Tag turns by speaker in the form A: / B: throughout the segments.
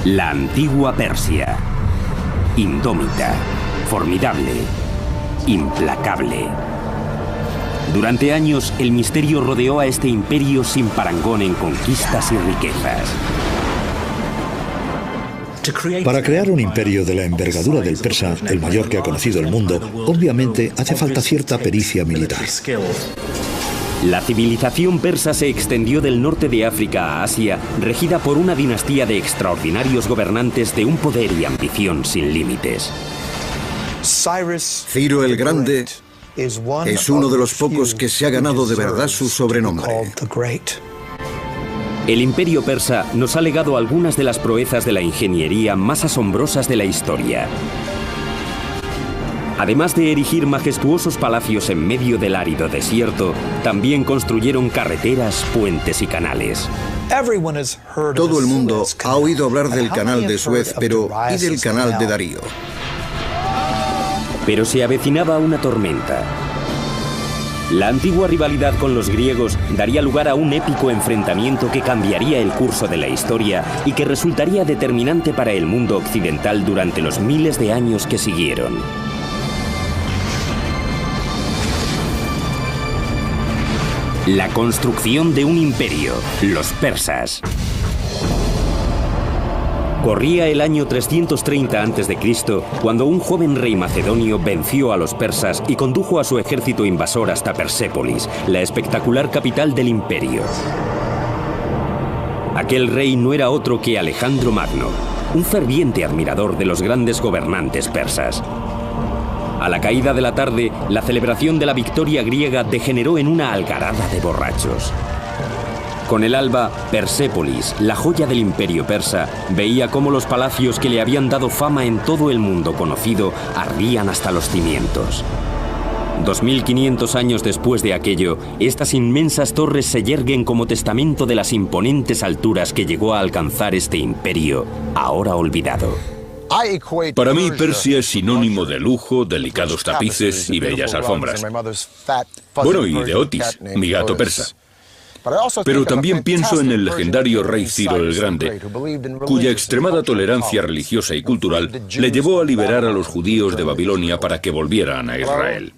A: La antigua Persia. Indómita, formidable, implacable. Durante años, el misterio rodeó a este imperio sin parangón en conquistas y riquezas.
B: Para crear un imperio de la envergadura del persa, el mayor que ha conocido el mundo, obviamente hace falta cierta pericia militar.
A: La civilización persa se extendió del norte de África a Asia, regida por una dinastía de extraordinarios gobernantes de un poder y ambición sin límites.
C: Ciro el Grande es uno de los pocos que se ha ganado de verdad su sobrenombre.
A: El imperio persa nos ha legado algunas de las proezas de la ingeniería más asombrosas de la historia. Además de erigir majestuosos palacios en medio del árido desierto, también construyeron carreteras, puentes y canales.
C: Todo el mundo ha oído hablar del canal de Suez, pero ¿y del canal de Darío?
A: Pero se avecinaba una tormenta. La antigua rivalidad con los griegos daría lugar a un épico enfrentamiento que cambiaría el curso de la historia y que resultaría determinante para el mundo occidental durante los miles de años que siguieron. La construcción de un imperio, los persas. Corría el año 330 a.C. cuando un joven rey macedonio venció a los persas y condujo a su ejército invasor hasta Persépolis, la espectacular capital del imperio. Aquel rey no era otro que Alejandro Magno, un ferviente admirador de los grandes gobernantes persas. A la caída de la tarde, la celebración de la victoria griega degeneró en una algarada de borrachos. Con el alba, Persépolis, la joya del imperio persa, veía cómo los palacios que le habían dado fama en todo el mundo conocido ardían hasta los cimientos. 2500 años después de aquello, estas inmensas torres se yerguen como testamento de las imponentes alturas que llegó a alcanzar este imperio, ahora olvidado.
D: Para mí, Persia es sinónimo de lujo, delicados tapices y bellas alfombras. Bueno, y de Otis, mi gato persa. Pero también pienso en el legendario rey Ciro el Grande, cuya extremada tolerancia religiosa y cultural le llevó a liberar a los judíos de Babilonia para que volvieran a Israel.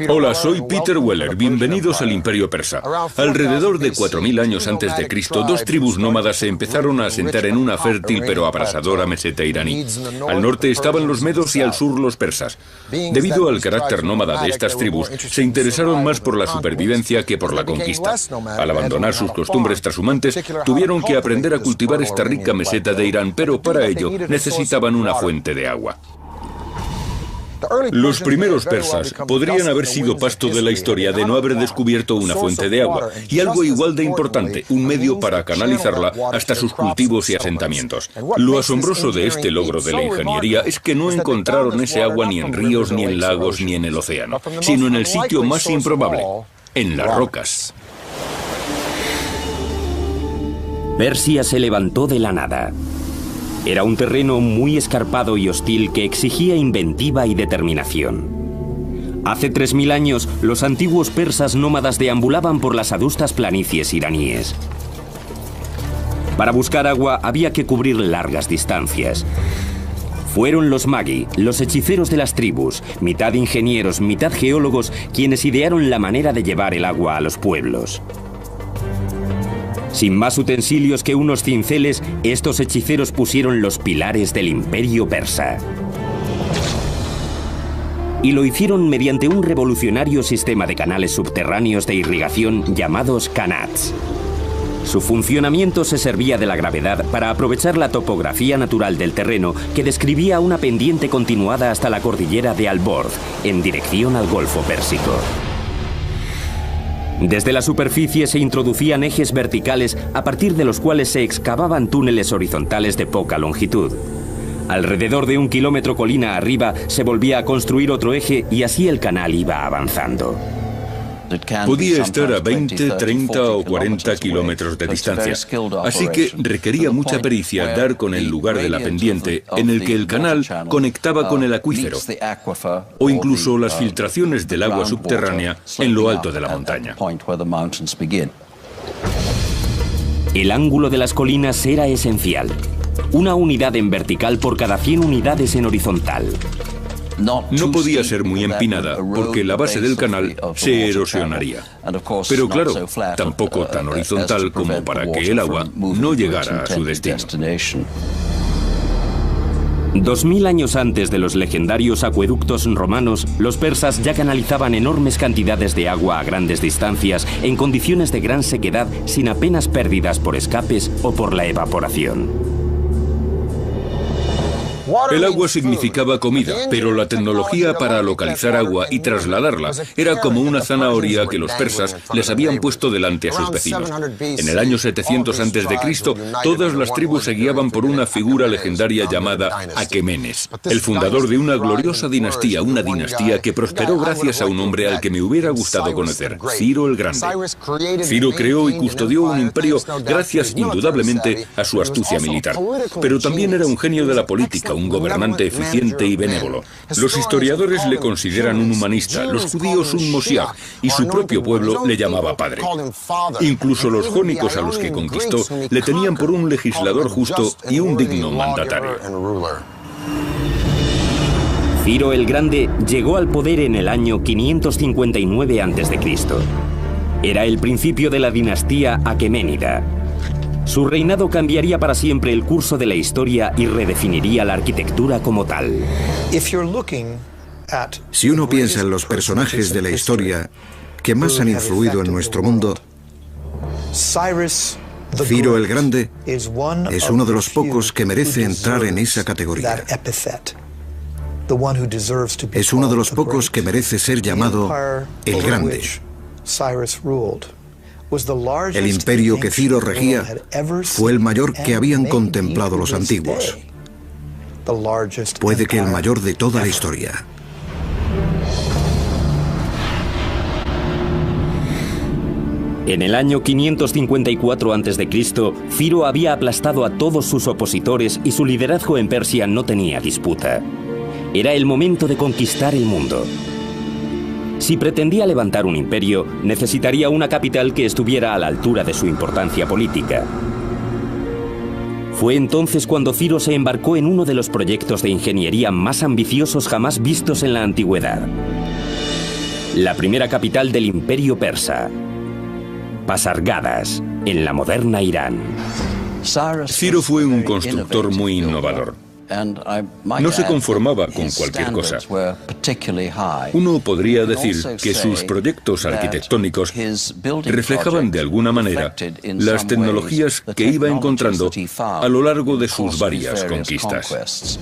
D: Hola, soy Peter Weller. Bienvenidos al Imperio Persa. Alrededor de 4000 años antes de Cristo, dos tribus nómadas se empezaron a asentar en una fértil pero abrasadora meseta iraní. Al norte estaban los medos y al sur los persas. Debido al carácter nómada de estas tribus, se interesaron más por la supervivencia que por la conquista. Al abandonar sus costumbres trashumantes, tuvieron que aprender a cultivar esta rica meseta de Irán, pero para ello necesitaban una fuente de agua. Los primeros persas podrían haber sido pasto de la historia de no haber descubierto una fuente de agua, y algo igual de importante, un medio para canalizarla hasta sus cultivos y asentamientos. Lo asombroso de este logro de la ingeniería es que no encontraron ese agua ni en ríos, ni en lagos, ni en el océano, sino en el sitio más improbable, en las rocas.
A: Persia se levantó de la nada. Era un terreno muy escarpado y hostil que exigía inventiva y determinación. Hace 3000 años, los antiguos persas nómadas deambulaban por las adustas planicies iraníes. Para buscar agua había que cubrir largas distancias. Fueron los magi, los hechiceros de las tribus, mitad ingenieros, mitad geólogos, quienes idearon la manera de llevar el agua a los pueblos. Sin más utensilios que unos cinceles, estos hechiceros pusieron los pilares del imperio persa. Y lo hicieron mediante un revolucionario sistema de canales subterráneos de irrigación llamados kanats. Su funcionamiento se servía de la gravedad para aprovechar la topografía natural del terreno que describía una pendiente continuada hasta la cordillera de Al-Borz, en dirección al Golfo Pérsico. Desde la superficie se introducían ejes verticales a partir de los cuales se excavaban túneles horizontales de poca longitud. Alrededor de 1 kilómetro colina arriba se volvía a construir otro eje y así el canal iba avanzando.
D: Podía estar a 20, 30 o 40 kilómetros de distancia, así que requería mucha pericia dar con el lugar de la pendiente en el que el canal conectaba con el acuífero, o incluso las filtraciones del agua subterránea en lo alto de la montaña.
A: El ángulo de las colinas era esencial. una unidad en vertical por cada 100 unidades en horizontal.
D: No podía ser muy empinada porque la base del canal se erosionaría. Pero claro, tampoco tan horizontal como para que el agua no llegara a su destino.
A: 2000 años antes de los legendarios acueductos romanos, los persas ya canalizaban enormes cantidades de agua a grandes distancias en condiciones de gran sequedad sin apenas pérdidas por escapes o por la evaporación.
D: El agua significaba comida, pero la tecnología para localizar agua y trasladarla era como una zanahoria que los persas les habían puesto delante a sus vecinos. En el año 700 a.C., todas las tribus se guiaban por una figura legendaria llamada Aquemenes, el fundador de una gloriosa dinastía, una dinastía que prosperó gracias a un hombre al que me hubiera gustado conocer, Ciro el Grande. Ciro creó y custodió un imperio gracias indudablemente a su astucia militar, pero también era un genio de la política, un gobernante eficiente y benévolo. Los historiadores le consideran un humanista, los judíos un Moshiach, y su propio pueblo le llamaba padre. Incluso los jónicos a los que conquistó le tenían por un legislador justo y un digno mandatario.
A: Ciro el Grande llegó al poder en el año 559 a.C. Era el principio de la dinastía aqueménida. Su reinado cambiaría para siempre el curso de la historia y redefiniría la arquitectura como tal.
C: Si uno piensa en los personajes de la historia que más han influido en nuestro mundo, Ciro el Grande es uno de los pocos que merece entrar en esa categoría. Es uno de los pocos que merece ser llamado el Grande. El imperio que Ciro regía fue el mayor que habían contemplado los antiguos. Puede que el mayor de toda la historia.
A: En el año 554 a.C., Ciro había aplastado a todos sus opositores y su liderazgo en Persia no tenía disputa. Era el momento de conquistar el mundo. Si pretendía levantar un imperio, necesitaría una capital que estuviera a la altura de su importancia política. Fue entonces cuando Ciro se embarcó en uno de los proyectos de ingeniería más ambiciosos jamás vistos en la antigüedad. La primera capital del imperio persa, Pasargadas, en la moderna Irán.
D: Ciro fue un constructor muy innovador. No se conformaba con cualquier cosa. Uno podría decir que sus proyectos arquitectónicos reflejaban de alguna manera las tecnologías que iba encontrando a lo largo de sus varias conquistas.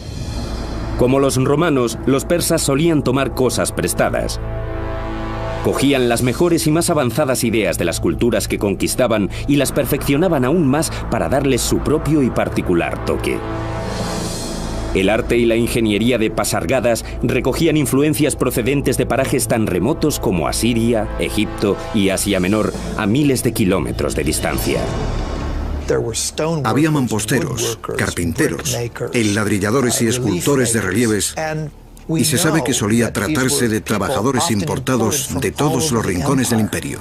A: Como los romanos, los persas solían tomar cosas prestadas. Cogían las mejores y más avanzadas ideas de las culturas que conquistaban y las perfeccionaban aún más para darles su propio y particular toque. El arte y la ingeniería de Pasargadas recogían influencias procedentes de parajes tan remotos como Asiria, Egipto y Asia Menor, a miles de kilómetros de distancia.
C: Había mamposteros, carpinteros, enladrilladores y escultores de relieves, y se sabe que solía tratarse de trabajadores importados de todos los rincones del imperio.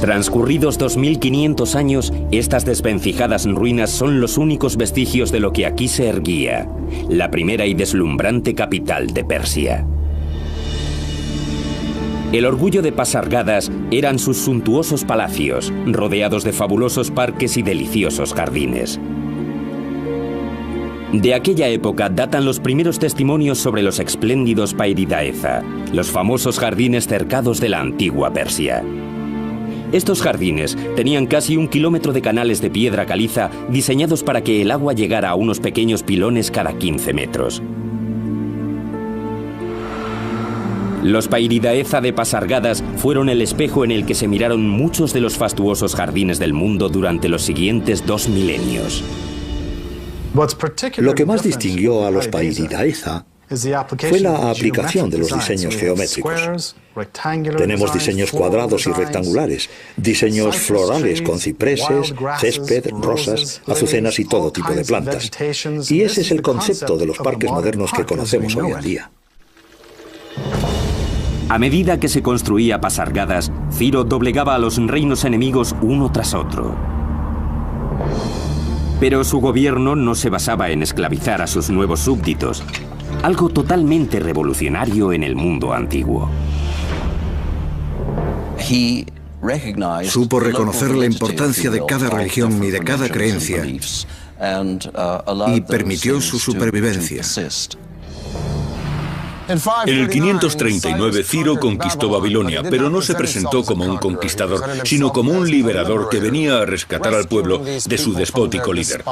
A: Transcurridos 2500 años, estas desvencijadas ruinas son los únicos vestigios de lo que aquí se erguía, la primera y deslumbrante capital de Persia. El orgullo de Pasargadas eran sus suntuosos palacios, rodeados de fabulosos parques y deliciosos jardines. De aquella época datan los primeros testimonios sobre los espléndidos Pairidaeza, los famosos jardines cercados de la antigua Persia. Estos jardines tenían casi 1 kilómetro de canales de piedra caliza diseñados para que el agua llegara a unos pequeños pilones cada 15 metros. Los Pairidaeza de Pasargadas fueron el espejo en el que se miraron muchos de los fastuosos jardines del mundo durante los siguientes 2 milenios.
B: Lo que más distinguió a los Pairidaeza fue la aplicación de los diseños geométricos. Tenemos diseños cuadrados y rectangulares, diseños florales con cipreses, césped, rosas, azucenas y todo tipo de plantas. Y ese es el concepto de los parques modernos que conocemos hoy en día.
A: A medida que se construía Pasargadas, Ciro doblegaba a los reinos enemigos uno tras otro. Pero su gobierno no se basaba en esclavizar a sus nuevos súbditos, algo totalmente revolucionario en el mundo antiguo.
C: Supo reconocer la importancia de cada religión y de cada creencia y permitió su supervivencia.
D: En el 539 Ciro conquistó Babilonia, pero no se presentó como un conquistador, sino como un liberador que venía a rescatar al pueblo de su despótico líder.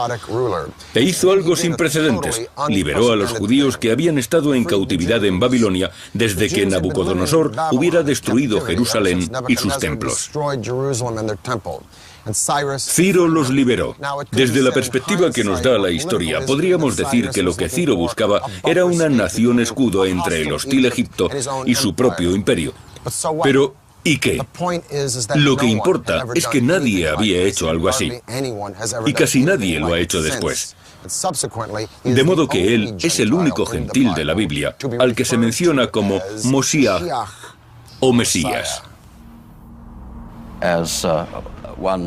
D: E hizo algo sin precedentes. Liberó a los judíos que habían estado en cautividad en Babilonia desde que Nabucodonosor hubiera destruido Jerusalén y sus templos. Ciro los liberó. Desde la perspectiva que nos da la historia, podríamos decir que lo que Ciro buscaba era una nación escudo entre el hostil Egipto y su propio imperio. Pero, ¿y qué? Lo que importa es que nadie había hecho algo así, y casi nadie lo ha hecho después. De modo que él es el único gentil de la Biblia al que se menciona como Moshiach o Mesías.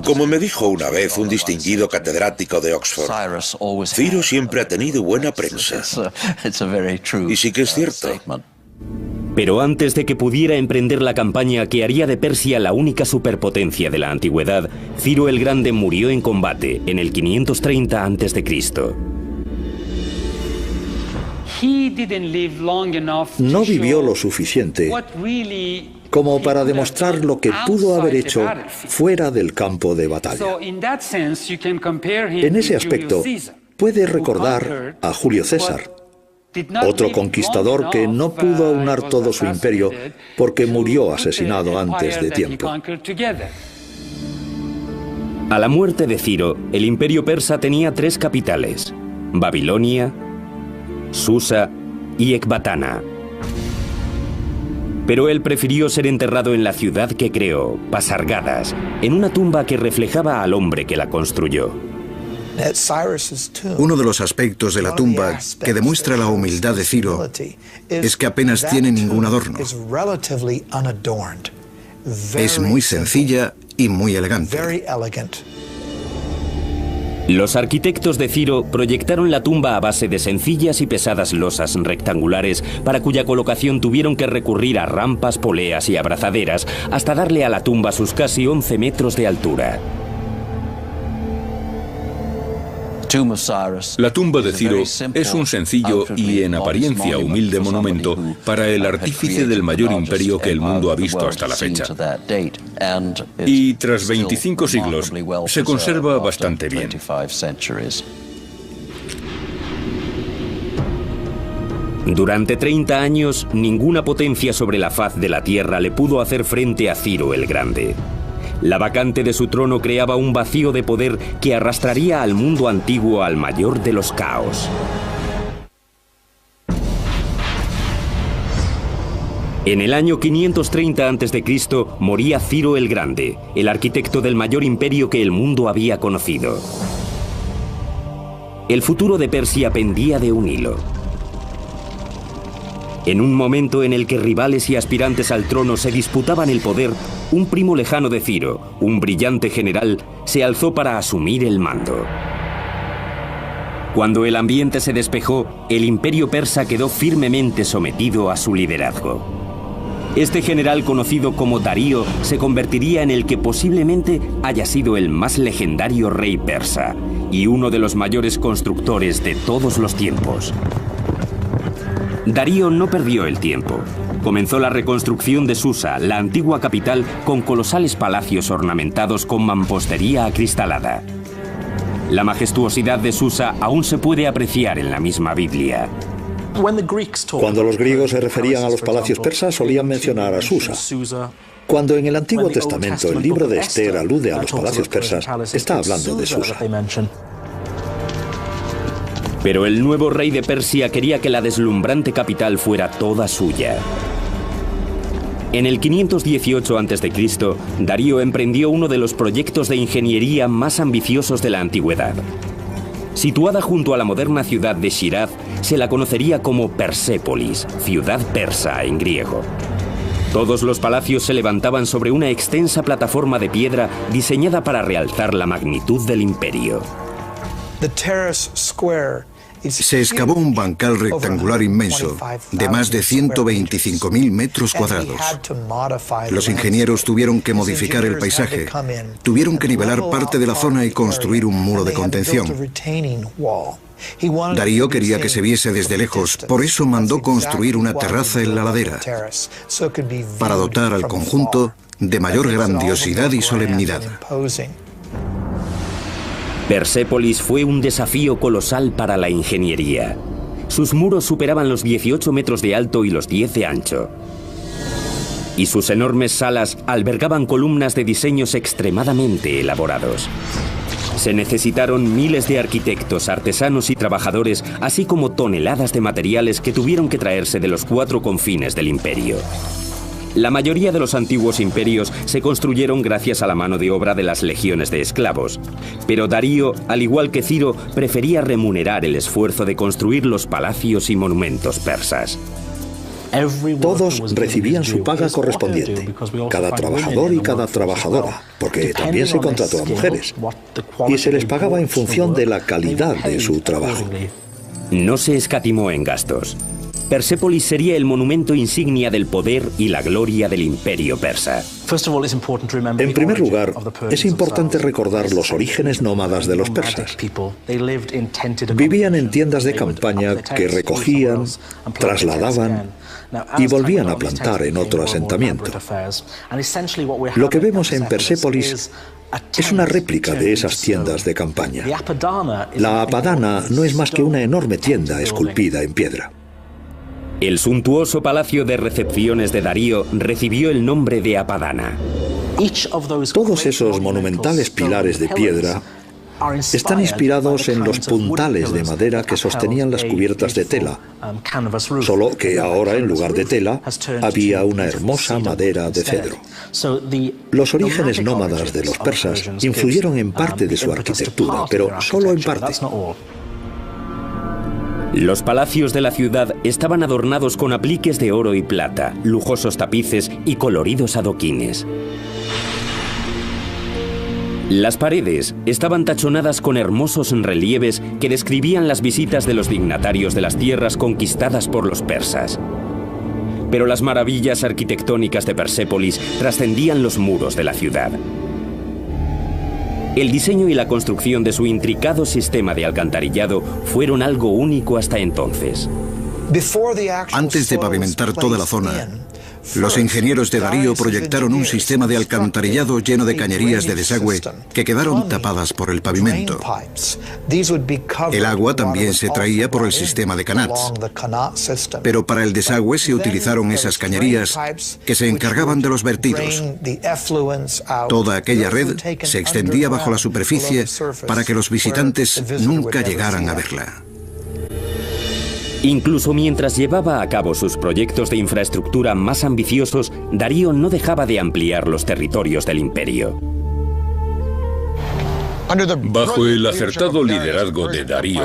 E: Como me dijo una vez un distinguido catedrático de Oxford, Ciro siempre ha tenido buena prensa. Y sí que es cierto.
A: Pero antes de que pudiera emprender la campaña que haría de Persia la única superpotencia de la antigüedad, Ciro el Grande murió en combate en el 530 a.C.
B: No vivió lo suficiente como para demostrar lo que pudo haber hecho fuera del campo de batalla. En ese aspecto, puede recordar a Julio César, otro conquistador que no pudo aunar todo su imperio porque murió asesinado antes de tiempo.
A: A la muerte de Ciro, el imperio persa tenía 3 capitales: Babilonia, Susa y Ecbatana. Pero él prefirió ser enterrado en la ciudad que creó, Pasargadas, en una tumba que reflejaba al hombre que la construyó.
C: Uno de los aspectos de la tumba que demuestra la humildad de Ciro es que apenas tiene ningún adorno. Es muy sencilla y muy elegante.
A: Los arquitectos de Ciro proyectaron la tumba a base de sencillas y pesadas losas rectangulares para cuya colocación tuvieron que recurrir a rampas, poleas y abrazaderas hasta darle a la tumba sus casi 11 metros de altura.
D: La tumba de Ciro es un sencillo y en apariencia humilde monumento para el artífice del mayor imperio que el mundo ha visto hasta la fecha. Y tras 25 siglos se conserva bastante bien.
A: Durante 30 años, ninguna potencia sobre la faz de la tierra le pudo hacer frente a Ciro el Grande. La vacante de su trono creaba un vacío de poder que arrastraría al mundo antiguo al mayor de los caos. En el año 530 a.C. moría Ciro el Grande, el arquitecto del mayor imperio que el mundo había conocido. El futuro de Persia pendía de un hilo. En un momento en el que rivales y aspirantes al trono se disputaban el poder, un primo lejano de Ciro, un brillante general, se alzó para asumir el mando. Cuando el ambiente se despejó, el imperio persa quedó firmemente sometido a su liderazgo. Este general, conocido como Darío, se convertiría en el que posiblemente haya sido el más legendario rey persa y uno de los mayores constructores de todos los tiempos. Darío no perdió el tiempo. Comenzó la reconstrucción de Susa, la antigua capital, con colosales palacios ornamentados con mampostería acristalada. La majestuosidad de Susa aún se puede apreciar en la misma Biblia.
B: Cuando los griegos se referían a los palacios persas, solían mencionar a Susa. Cuando en el Antiguo Testamento el libro de Esther alude a los palacios persas, está hablando de Susa.
A: Pero el nuevo rey de Persia quería que la deslumbrante capital fuera toda suya. En el 518 a.C., Darío emprendió uno de los proyectos de ingeniería más ambiciosos de la antigüedad. Situada junto a la moderna ciudad de Shiraz, se la conocería como Persépolis, ciudad persa en griego. Todos los palacios se levantaban sobre una extensa plataforma de piedra diseñada para realzar la magnitud del imperio.
C: Se excavó un bancal rectangular inmenso de más de 125.000 metros cuadrados. Los ingenieros tuvieron que modificar el paisaje, tuvieron que nivelar parte de la zona y construir un muro de contención. Darío quería que se viese desde lejos, por eso mandó construir una terraza en la ladera, para dotar al conjunto de mayor grandiosidad y solemnidad.
A: Persépolis fue un desafío colosal para la ingeniería. Sus muros superaban los 18 metros de alto y los 10 de ancho. Y sus enormes salas albergaban columnas de diseños extremadamente elaborados. Se necesitaron miles de arquitectos, artesanos y trabajadores, así como toneladas de materiales que tuvieron que traerse de los 4 confines del imperio. La mayoría de los antiguos imperios se construyeron gracias a la mano de obra de las legiones de esclavos. Pero Darío, al igual que Ciro, prefería remunerar el esfuerzo de construir los palacios y monumentos persas.
B: Todos recibían su paga correspondiente, cada trabajador y cada trabajadora, porque también se contrató a mujeres, y se les pagaba en función de la calidad de su trabajo.
A: No se escatimó en gastos. Persépolis sería el monumento insignia del poder y la gloria del imperio persa.
B: En primer lugar, es importante recordar los orígenes nómadas de los persas. Vivían en tiendas de campaña que recogían, trasladaban y volvían a plantar en otro asentamiento. Lo que vemos en Persépolis es una réplica de esas tiendas de campaña. La apadana no es más que una enorme tienda esculpida en piedra.
A: El suntuoso palacio de recepciones de Darío recibió el nombre de Apadana.
B: Todos esos monumentales pilares de piedra están inspirados en los puntales de madera que sostenían las cubiertas de tela, solo que ahora en lugar de tela había una hermosa madera de cedro. Los orígenes nómadas de los persas influyeron en parte de su arquitectura, pero solo en parte.
A: Los palacios de la ciudad estaban adornados con apliques de oro y plata, lujosos tapices y coloridos adoquines. Las paredes estaban tachonadas con hermosos relieves que describían las visitas de los dignatarios de las tierras conquistadas por los persas. Pero las maravillas arquitectónicas de Persépolis trascendían los muros de la ciudad. El diseño y la construcción de su intricado sistema de alcantarillado fueron algo único hasta entonces.
C: Antes de pavimentar toda la zona, los ingenieros de Darío proyectaron un sistema de alcantarillado lleno de cañerías de desagüe que quedaron tapadas por el pavimento. El agua también se traía por el sistema de canats, pero para el desagüe se utilizaron esas cañerías que se encargaban de los vertidos. Toda aquella red se extendía bajo la superficie para que los visitantes nunca llegaran a verla.
A: Incluso mientras llevaba a cabo sus proyectos de infraestructura más ambiciosos, Darío no dejaba de ampliar los territorios del imperio.
D: Bajo el acertado liderazgo de Darío,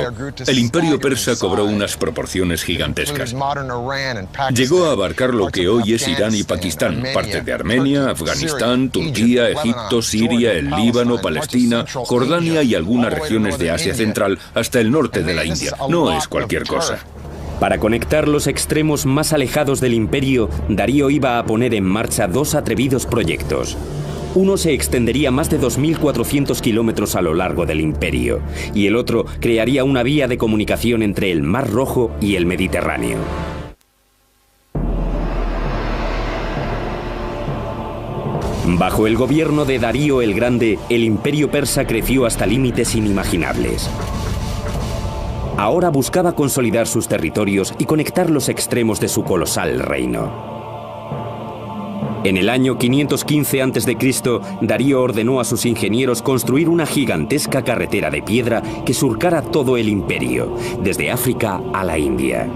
D: el imperio persa cobró unas proporciones gigantescas. Llegó a abarcar lo que hoy es Irán y Pakistán, parte de Armenia, Afganistán, Turquía, Egipto, Siria, el Líbano, Palestina, Jordania y algunas regiones de Asia Central, hasta el norte de la India. No es cualquier cosa.
A: Para conectar los extremos más alejados del imperio, Darío iba a poner en marcha 2 atrevidos proyectos. Uno se extendería más de 2.400 kilómetros a lo largo del imperio, y el otro crearía una vía de comunicación entre el Mar Rojo y el Mediterráneo. Bajo el gobierno de Darío el Grande, el imperio persa creció hasta límites inimaginables. Ahora buscaba consolidar sus territorios y conectar los extremos de su colosal reino. En el año 515 a.C., Darío ordenó a sus ingenieros construir una gigantesca carretera de piedra que surcara todo el imperio, desde África a la India.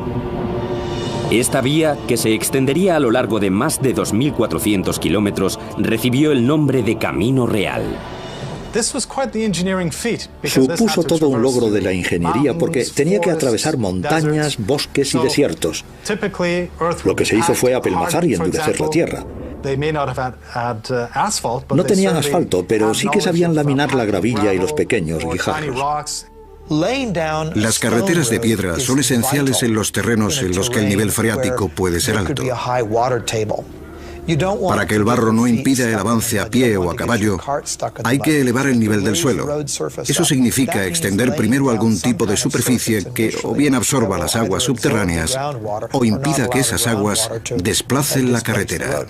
A: Esta vía, que se extendería a lo largo de más de 2.400 kilómetros, recibió el nombre de Camino Real.
B: Supuso todo un logro de la ingeniería porque tenía que atravesar montañas, bosques y desiertos. Lo que se hizo fue apelmazar y endurecer la tierra. No tenían asfalto, pero sí que sabían laminar la gravilla y los pequeños guijarros.
C: Las carreteras de piedra son esenciales en los terrenos en los que el nivel freático puede ser alto. Para que el barro no impida el avance a pie o a caballo, hay que elevar el nivel del suelo. Eso significa extender primero algún tipo de superficie que o bien absorba las aguas subterráneas o impida que esas aguas desplacen la carretera.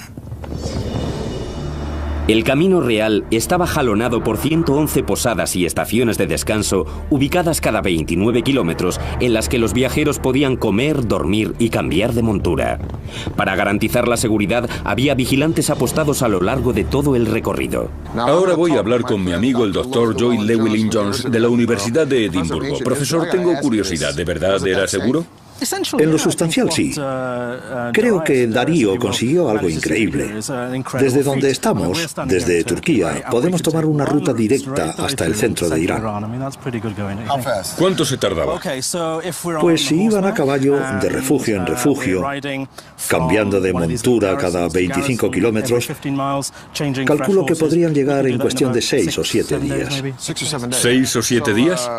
A: El Camino Real estaba jalonado por 111 posadas y estaciones de descanso ubicadas cada 29 kilómetros en las que los viajeros podían comer, dormir y cambiar de montura. Para garantizar la seguridad había vigilantes apostados a lo largo de todo el recorrido.
D: Ahora voy a hablar con mi amigo el Dr. Joy Llewellyn-Jones de la Universidad de Edimburgo. Profesor, tengo curiosidad, ¿de verdad era seguro?
B: En lo sustancial, sí. Creo que Darío consiguió algo increíble. Desde donde estamos, desde Turquía, podemos tomar una ruta directa hasta el centro de Irán.
D: ¿Cuánto se tardaba?
B: Pues si iban a caballo, de refugio en refugio, cambiando de montura cada 25 kilómetros, calculo que podrían llegar en cuestión de 6 o 7 días.
D: ¿6 o 7 días?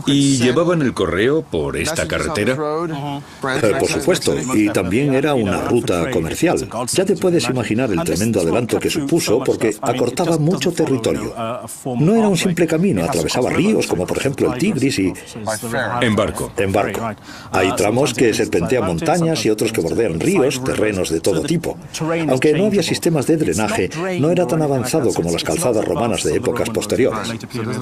D: ¿Y llevaban el correo por esta carretera?
B: Por supuesto, y también era una ruta comercial. Ya te puedes imaginar el tremendo adelanto que supuso porque acortaba mucho territorio. No era un simple camino, atravesaba ríos como por ejemplo el Tigris y...
D: En barco.
B: En barco. Hay tramos que serpentean montañas y otros que bordean ríos, terrenos de todo tipo. Aunque no había sistemas de drenaje, no era tan avanzado como las calzadas romanas de épocas posteriores.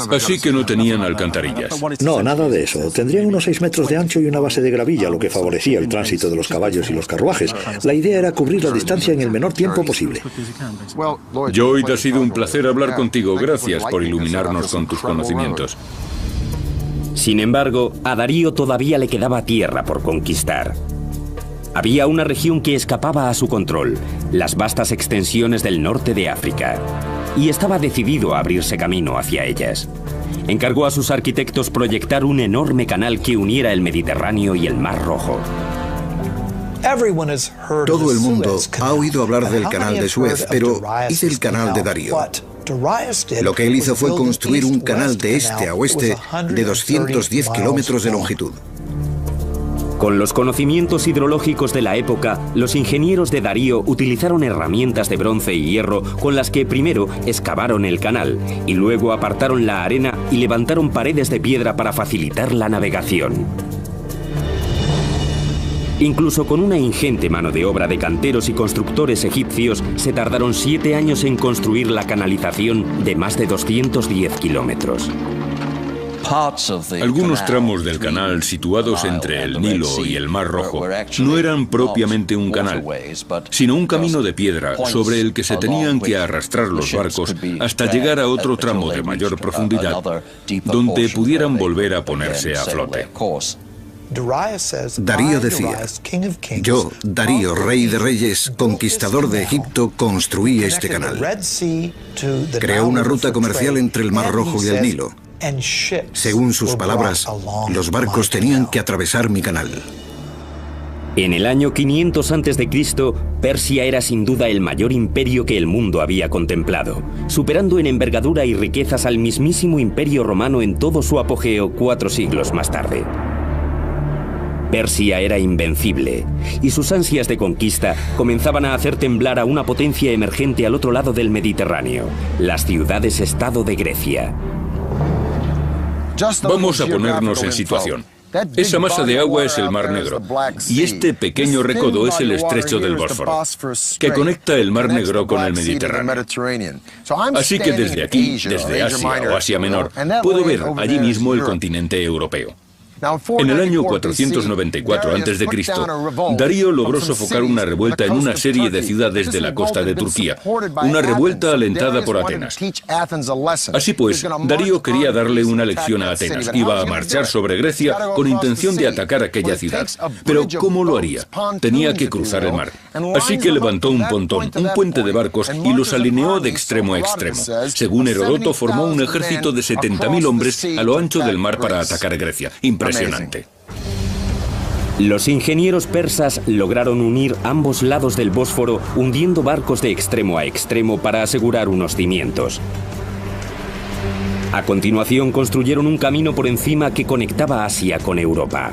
D: Así que no tenían alcantarillas.
B: No, nada de eso. Tendrían unos 6 metros de ancho y una base de gravilla, lo que favorecía el tránsito de los caballos y los carruajes. La idea era cubrir la distancia en el menor tiempo posible.
D: Lloyd, ha sido un placer hablar contigo. Gracias por iluminarnos con tus conocimientos.
A: Sin embargo, a Darío todavía le quedaba tierra por conquistar. Había una región que escapaba a su control, las vastas extensiones del norte de África, y estaba decidido a abrirse camino hacia ellas. Encargó a sus arquitectos proyectar un enorme canal que uniera el Mediterráneo y el Mar Rojo.
C: Todo el mundo ha oído hablar del canal de Suez, pero ¿y del canal de Darío? Lo que él hizo fue construir un canal de este a oeste de 210 kilómetros de longitud.
A: Con los conocimientos hidrológicos de la época, los ingenieros de Darío utilizaron herramientas de bronce y hierro con las que primero excavaron el canal y luego apartaron la arena y levantaron paredes de piedra para facilitar la navegación. Incluso con una ingente mano de obra de canteros y constructores egipcios, se tardaron 7 años en construir la canalización de más de 210 kilómetros.
D: Algunos tramos del canal situados entre el Nilo y el Mar Rojo no eran propiamente un canal, sino un camino de piedra sobre el que se tenían que arrastrar los barcos hasta llegar a otro tramo de mayor profundidad, donde pudieran volver a ponerse a flote.
C: Darío decía: yo, Darío, rey de reyes, conquistador de Egipto, construí este canal. Creó una ruta comercial entre el Mar Rojo y el Nilo. Según sus palabras, los barcos tenían que atravesar mi canal.
A: En el año 500 a.C., Persia era sin duda el mayor imperio que el mundo había contemplado, superando en envergadura y riquezas al mismísimo Imperio Romano en todo su apogeo 4 siglos más tarde. Persia era invencible, y sus ansias de conquista comenzaban a hacer temblar a una potencia emergente al otro lado del Mediterráneo, las ciudades-estado de Grecia.
D: Vamos a ponernos en situación. Esa masa de agua es el Mar Negro, y este pequeño recodo es el estrecho del Bósforo, que conecta el Mar Negro con el Mediterráneo. Así que desde aquí, desde Asia o Asia Menor, puedo ver allí mismo el continente europeo. En el año 494 a.C., Darío logró sofocar una revuelta en una serie de ciudades de la costa de Turquía, una revuelta alentada por Atenas. Así pues, Darío quería darle una lección a Atenas. Iba a marchar sobre Grecia con intención de atacar aquella ciudad. Pero ¿cómo lo haría? Tenía que cruzar el mar. Así que levantó un pontón, un puente de barcos, y los alineó de extremo a extremo. Según Heródoto, formó un ejército de 70.000 hombres a lo ancho del mar para atacar Grecia. Impresionante.
A: Los ingenieros persas lograron unir ambos lados del Bósforo hundiendo barcos de extremo a extremo para asegurar unos cimientos. A continuación construyeron un camino por encima que conectaba Asia con Europa.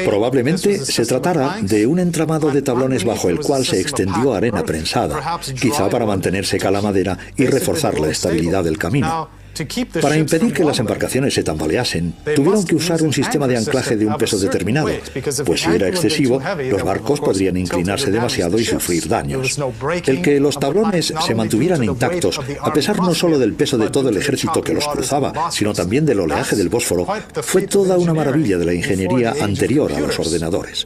B: Probablemente se tratara de un entramado de tablones bajo el cual se extendió arena prensada, quizá para mantener seca la madera y reforzar la estabilidad del camino. Para impedir que las embarcaciones se tambaleasen, tuvieron que usar un sistema de anclaje de un peso determinado, pues si era excesivo, los barcos podrían inclinarse demasiado y sufrir daños. El que los tablones se mantuvieran intactos, a pesar no solo del peso de todo el ejército que los cruzaba, sino también del oleaje del Bósforo, fue toda una maravilla de la ingeniería anterior a los ordenadores.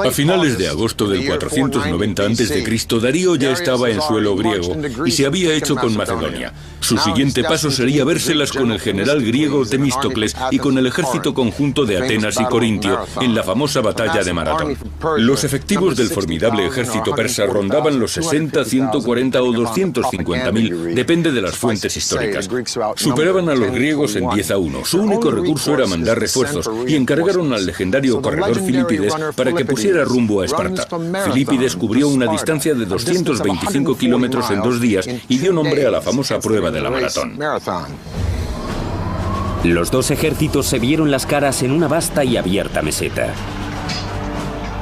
D: A finales de agosto del 490 a.C., Darío ya estaba en suelo griego y se había hecho con Macedonia. Su siguiente paso sería vérselas con el general griego Temístocles y con el ejército conjunto de Atenas y Corintio en la famosa batalla de Maratón. Los efectivos del formidable ejército persa rondaban los 60, 140 o 250.000, depende de las fuentes históricas. Superaban a los griegos en 10-1. Su único recurso era mandar refuerzos y encargaron al legendario corredor Filipides para que pusiera rumbo a Esparta. Filipides cubrió una distancia de 225 kilómetros en 2 días y dio nombre a la famosa prueba de la maratón.
A: Los dos ejércitos se vieron las caras en una vasta y abierta meseta.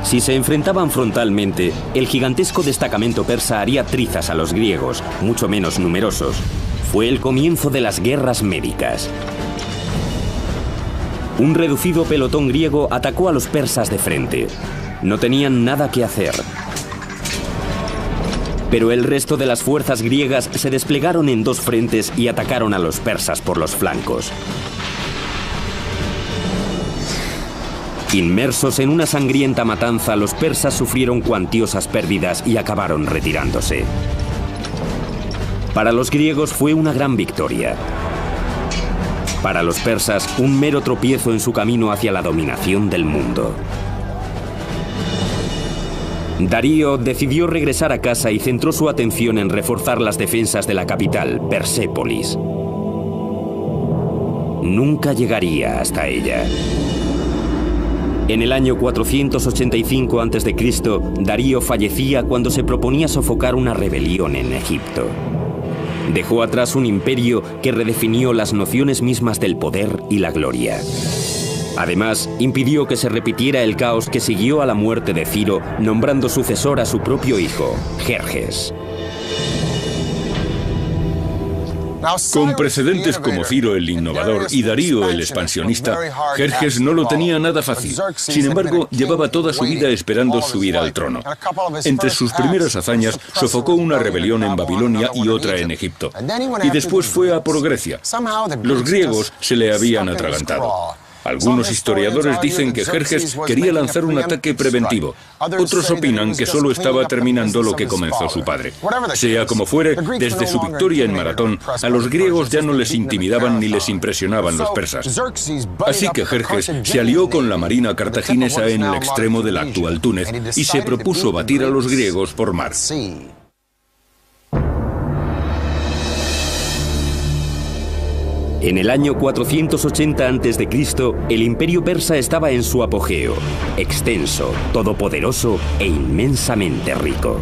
A: Si se enfrentaban frontalmente, el gigantesco destacamento persa haría trizas a los griegos, mucho menos numerosos. Fue el comienzo de las guerras médicas. Un reducido pelotón griego atacó a los persas de frente. No tenían nada que hacer. Pero el resto de las fuerzas griegas se desplegaron en 2 frentes y atacaron a los persas por los flancos. Inmersos en una sangrienta matanza, los persas sufrieron cuantiosas pérdidas y acabaron retirándose. Para los griegos fue una gran victoria. Para los persas, un mero tropiezo en su camino hacia la dominación del mundo. Darío decidió regresar a casa y centró su atención en reforzar las defensas de la capital, Persépolis. Nunca llegaría hasta ella. En el año 485 a.C., Darío fallecía cuando se proponía sofocar una rebelión en Egipto. Dejó atrás un imperio que redefinió las nociones mismas del poder y la gloria. Además, impidió que se repitiera el caos que siguió a la muerte de Ciro, nombrando sucesor a su propio hijo, Jerjes.
D: Con precedentes como Ciro el innovador y Darío el expansionista, Jerjes no lo tenía nada fácil. Sin embargo, llevaba toda su vida esperando subir al trono. Entre sus primeras hazañas, sofocó una rebelión en Babilonia y otra en Egipto. Y después fue a por Grecia. Los griegos se le habían atragantado. Algunos historiadores dicen que Jerjes quería lanzar un ataque preventivo. Otros opinan que solo estaba terminando lo que comenzó su padre. Sea como fuere, desde su victoria en Maratón, a los griegos ya no les intimidaban ni les impresionaban los persas. Así que Jerjes se alió con la marina cartaginesa en el extremo del actual Túnez y se propuso batir a los griegos por mar.
A: En el año 480 a.C., el imperio persa estaba en su apogeo, extenso, todopoderoso e inmensamente rico.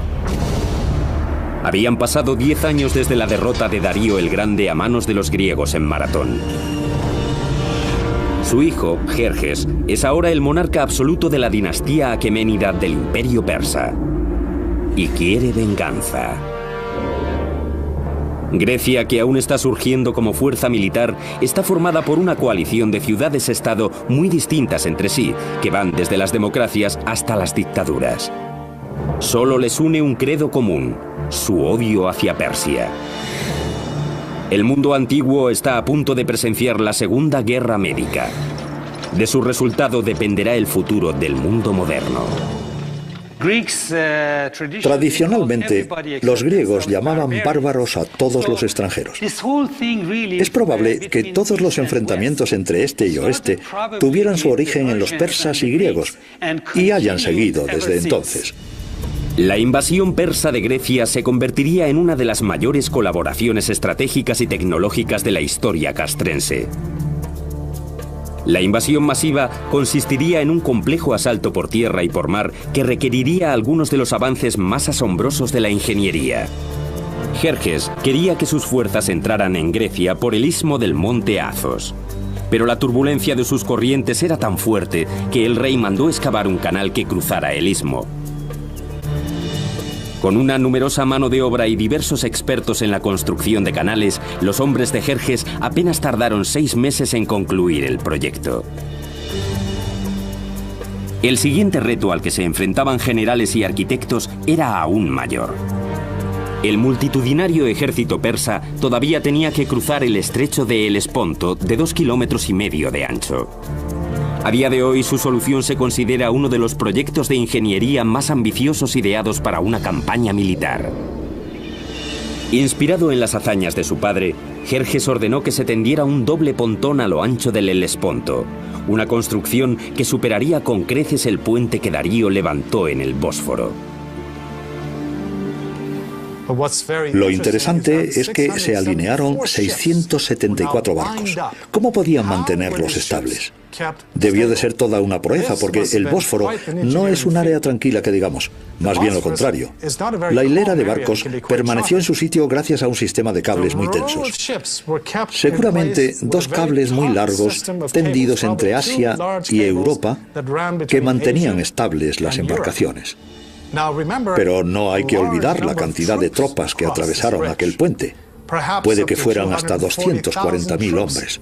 A: Habían pasado 10 años desde la derrota de Darío el Grande a manos de los griegos en Maratón. Su hijo, Jerjes, es ahora el monarca absoluto de la dinastía aqueménida del imperio persa. Y quiere venganza. Grecia, que aún está surgiendo como fuerza militar, está formada por una coalición de ciudades-estado muy distintas entre sí, que van desde las democracias hasta las dictaduras. Solo les une un credo común: su odio hacia Persia. El mundo antiguo está a punto de presenciar la Segunda Guerra Médica. De su resultado dependerá el futuro del mundo moderno.
B: Tradicionalmente, los griegos llamaban bárbaros a todos los extranjeros. Es probable que todos los enfrentamientos entre este y oeste tuvieran su origen en los persas y griegos y hayan seguido desde entonces.
A: La invasión persa de Grecia se convertiría en una de las mayores colaboraciones estratégicas y tecnológicas de la historia castrense. La invasión masiva consistiría en un complejo asalto por tierra y por mar que requeriría algunos de los avances más asombrosos de la ingeniería. Jerjes quería que sus fuerzas entraran en Grecia por el istmo del monte Athos. Pero la turbulencia de sus corrientes era tan fuerte que el rey mandó excavar un canal que cruzara el istmo. Con una numerosa mano de obra y diversos expertos en la construcción de canales, los hombres de Jerjes apenas tardaron 6 meses en concluir el proyecto. El siguiente reto al que se enfrentaban generales y arquitectos era aún mayor. El multitudinario ejército persa todavía tenía que cruzar el estrecho de Helesponto de 2,5 kilómetros de ancho. A día de hoy, su solución se considera uno de los proyectos de ingeniería más ambiciosos ideados para una campaña militar. Inspirado en las hazañas de su padre, Jerjes ordenó que se tendiera un doble pontón a lo ancho del Helesponto, una construcción que superaría con creces el puente que Darío levantó en el Bósforo.
B: Lo interesante es que se alinearon 674 barcos. ¿Cómo podían mantenerlos estables? Debió de ser toda una proeza, porque el Bósforo no es un área tranquila que digamos, más bien lo contrario. La hilera de barcos permaneció en su sitio gracias a un sistema de cables muy tensos. Seguramente 2 cables muy largos tendidos entre Asia y Europa que mantenían estables las embarcaciones. Pero no hay que olvidar la cantidad de tropas que atravesaron aquel puente. Puede que fueran hasta 240.000 hombres.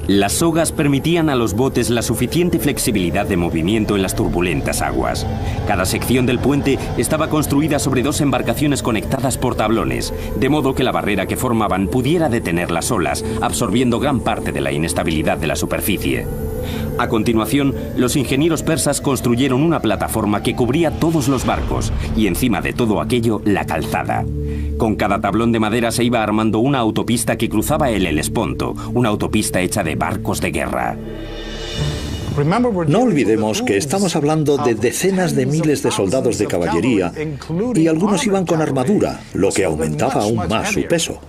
A: Las sogas permitían a los botes la suficiente flexibilidad de movimiento en las turbulentas aguas. Cada sección del puente estaba construida sobre 2 embarcaciones conectadas por tablones, de modo que la barrera que formaban pudiera detener las olas, absorbiendo gran parte de la inestabilidad de la superficie. A continuación, los ingenieros persas construyeron una plataforma que cubría todos los barcos y encima de todo aquello, la calzada. Con cada tablón de madera se iba armando una autopista que cruzaba el Helesponto, una autopista hecha de barcos de guerra.
B: No olvidemos que estamos hablando de decenas de miles de soldados de caballería y algunos iban con armadura, lo que aumentaba aún más su peso.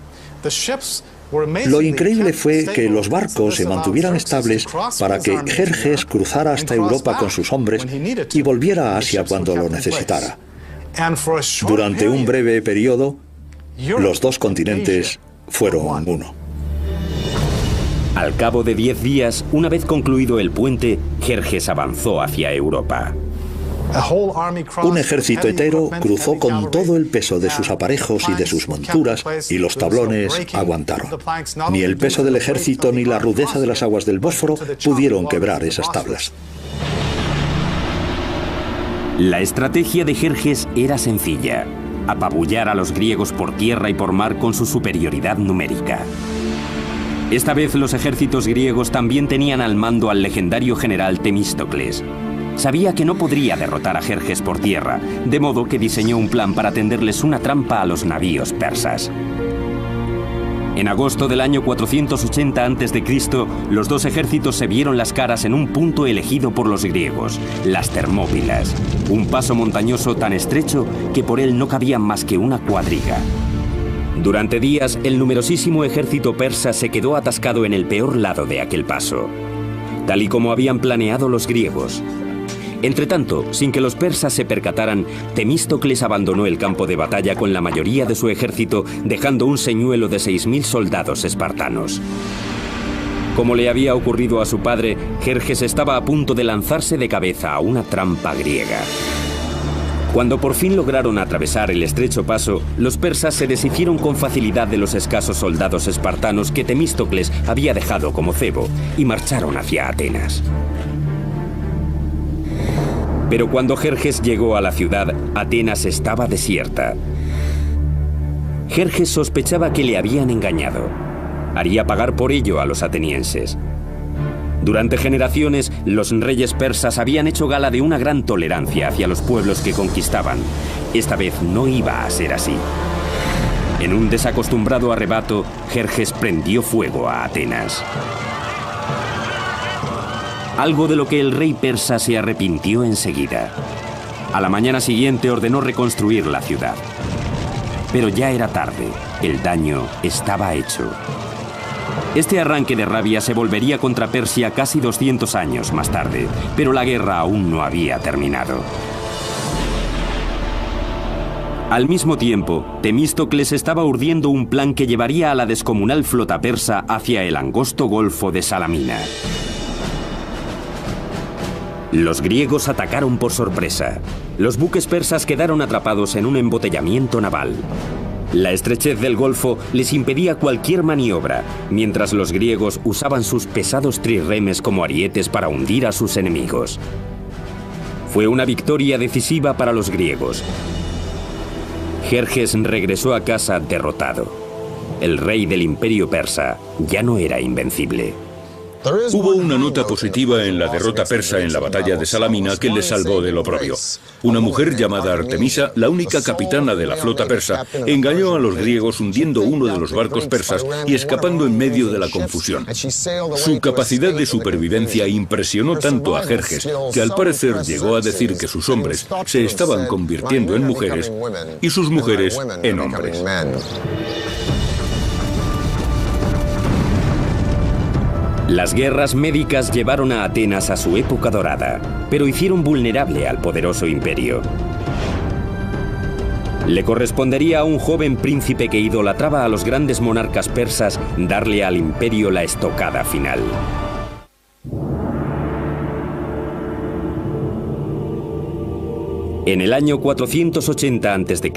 B: Lo increíble fue que los barcos se mantuvieran estables para que Jerjes cruzara hasta Europa con sus hombres y volviera a Asia cuando lo necesitara. Durante un breve periodo, los 2 continentes fueron uno.
A: Al cabo de 10 días, una vez concluido el puente, Jerjes avanzó hacia Europa.
B: Un ejército entero cruzó con todo el peso de sus aparejos y de sus monturas, y los tablones aguantaron. Ni el peso del ejército ni la rudeza de las aguas del Bósforo pudieron quebrar esas tablas.
A: La estrategia de Jerjes era sencilla: apabullar a los griegos por tierra y por mar con su superioridad numérica. Esta vez los ejércitos griegos también tenían al mando al legendario general Temístocles. Sabía que no podría derrotar a Jerjes por tierra, de modo que diseñó un plan para tenderles una trampa a los navíos persas. En agosto del año 480 a.C., los 2 ejércitos se vieron las caras en un punto elegido por los griegos, las Termópilas, un paso montañoso tan estrecho que por él no cabía más que una cuadriga. Durante días, el numerosísimo ejército persa se quedó atascado en el peor lado de aquel paso, tal y como habían planeado los griegos. Entretanto, sin que los persas se percataran, Temístocles abandonó el campo de batalla con la mayoría de su ejército, dejando un señuelo de 6.000 soldados espartanos. Como le había ocurrido a su padre, Jerjes estaba a punto de lanzarse de cabeza a una trampa griega. Cuando por fin lograron atravesar el estrecho paso, los persas se deshicieron con facilidad de los escasos soldados espartanos que Temístocles había dejado como cebo y marcharon hacia Atenas. Pero cuando Jerjes llegó a la ciudad, Atenas estaba desierta. Jerjes sospechaba que le habían engañado. Haría pagar por ello a los atenienses. Durante generaciones, los reyes persas habían hecho gala de una gran tolerancia hacia los pueblos que conquistaban. Esta vez no iba a ser así. En un desacostumbrado arrebato, Jerjes prendió fuego a Atenas. Algo de lo que el rey persa se arrepintió enseguida. A la mañana siguiente ordenó reconstruir la ciudad. Pero ya era tarde, el daño estaba hecho. Este arranque de rabia se volvería contra Persia casi 200 años más tarde, pero la guerra aún no había terminado. Al mismo tiempo, Temístocles estaba urdiendo un plan que llevaría a la descomunal flota persa hacia el angosto golfo de Salamina. Los griegos atacaron por sorpresa. Los buques persas quedaron atrapados en un embotellamiento naval. La estrechez del golfo les impedía cualquier maniobra, mientras los griegos usaban sus pesados trirremes como arietes para hundir a sus enemigos. Fue una victoria decisiva para los griegos. Jerjes regresó a casa derrotado. El rey del imperio persa ya no era invencible.
D: Hubo una nota positiva en la derrota persa en la batalla de Salamina que le salvó del oprobio. Una mujer llamada Artemisa, la única capitana de la flota persa, engañó a los griegos hundiendo uno de los barcos persas y escapando en medio de la confusión. Su capacidad de supervivencia impresionó tanto a Jerjes que al parecer llegó a decir que sus hombres se estaban convirtiendo en mujeres y sus mujeres en hombres.
A: Las guerras médicas llevaron a Atenas a su época dorada, pero hicieron vulnerable al poderoso imperio. Le correspondería a un joven príncipe que idolatraba a los grandes monarcas persas darle al imperio la estocada final. En el año 480 a.C.,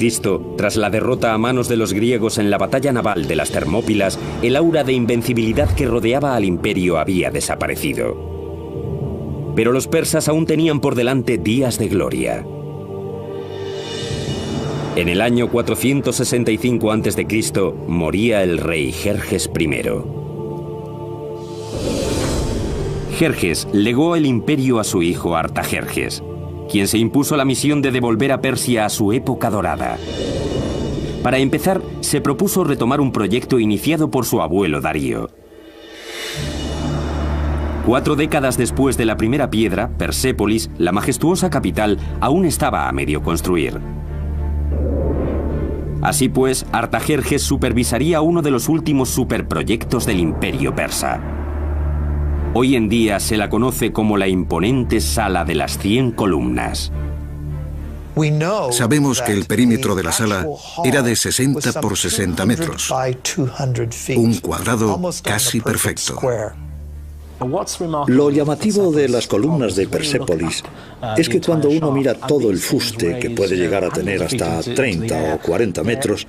A: tras la derrota a manos de los griegos en la batalla naval de las Termópilas, el aura de invencibilidad que rodeaba al imperio había desaparecido. Pero los persas aún tenían por delante días de gloria. En el año 465 a.C. moría el rey Jerjes I. Jerjes legó el imperio a su hijo Artajerjes, quien se impuso la misión de devolver a Persia a su época dorada. Para empezar, se propuso retomar un proyecto iniciado por su abuelo Darío. 4 décadas después de la primera piedra, Persépolis, la majestuosa capital, aún estaba a medio construir. Así pues, Artajerjes supervisaría uno de los últimos superproyectos del imperio persa. Hoy en día se la conoce como la imponente Sala de las 100 columnas.
C: Sabemos que el perímetro de la sala era de 60 por 60 metros, un cuadrado casi perfecto.
B: Lo llamativo de las columnas de Persépolis es que cuando uno mira todo el fuste, que puede llegar a tener hasta 30 o 40 metros,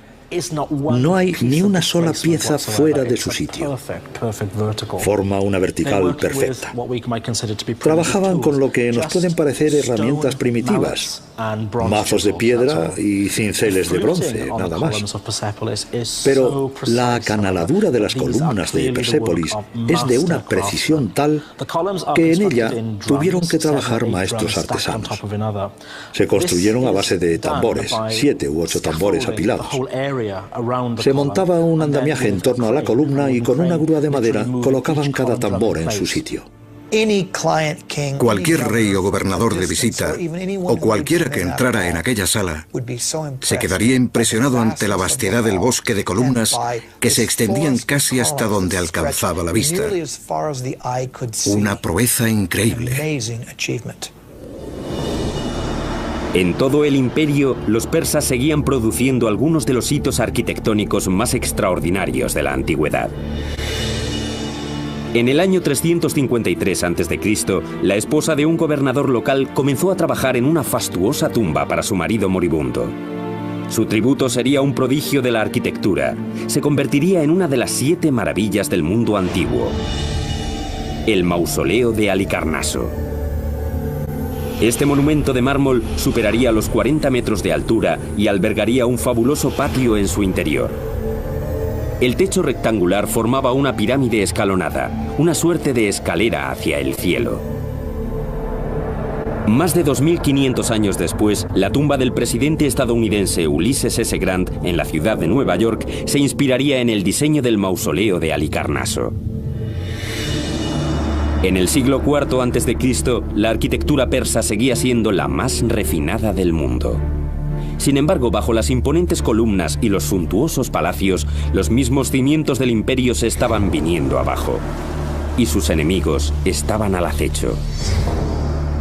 B: no hay ni una sola pieza fuera de su sitio. Forma una vertical perfecta. Trabajaban con lo que nos pueden parecer herramientas primitivas, mazos de piedra y cinceles de bronce, nada más. Pero la acanaladura de las columnas de Persépolis es de una precisión tal que en ella tuvieron que trabajar maestros artesanos. Se construyeron a base de tambores, 7 u 8 tambores apilados. Se montaba un andamiaje en torno a la columna y con una grúa de madera colocaban cada tambor en su sitio.
C: Cualquier rey o gobernador de visita, o cualquiera que entrara en aquella sala, se quedaría impresionado ante la vastedad del bosque de columnas que se extendían casi hasta donde alcanzaba la vista. Una proeza increíble.
A: En todo el imperio, los persas seguían produciendo algunos de los hitos arquitectónicos más extraordinarios de la antigüedad. En el año 353 a.C., la esposa de un gobernador local comenzó a trabajar en una fastuosa tumba para su marido moribundo. Su tributo sería un prodigio de la arquitectura. Se convertiría en una de las 7 maravillas del mundo antiguo: el mausoleo de Halicarnaso. Este monumento de mármol superaría los 40 metros de altura y albergaría un fabuloso patio en su interior. El techo rectangular formaba una pirámide escalonada, una suerte de escalera hacia el cielo. Más de 2500 años después, la tumba del presidente estadounidense Ulysses S. Grant en la ciudad de Nueva York se inspiraría en el diseño del mausoleo de Halicarnaso. En el siglo IV a.C., la arquitectura persa seguía siendo la más refinada del mundo. Sin embargo, bajo las imponentes columnas y los suntuosos palacios, los mismos cimientos del imperio se estaban viniendo abajo. Y sus enemigos estaban al acecho.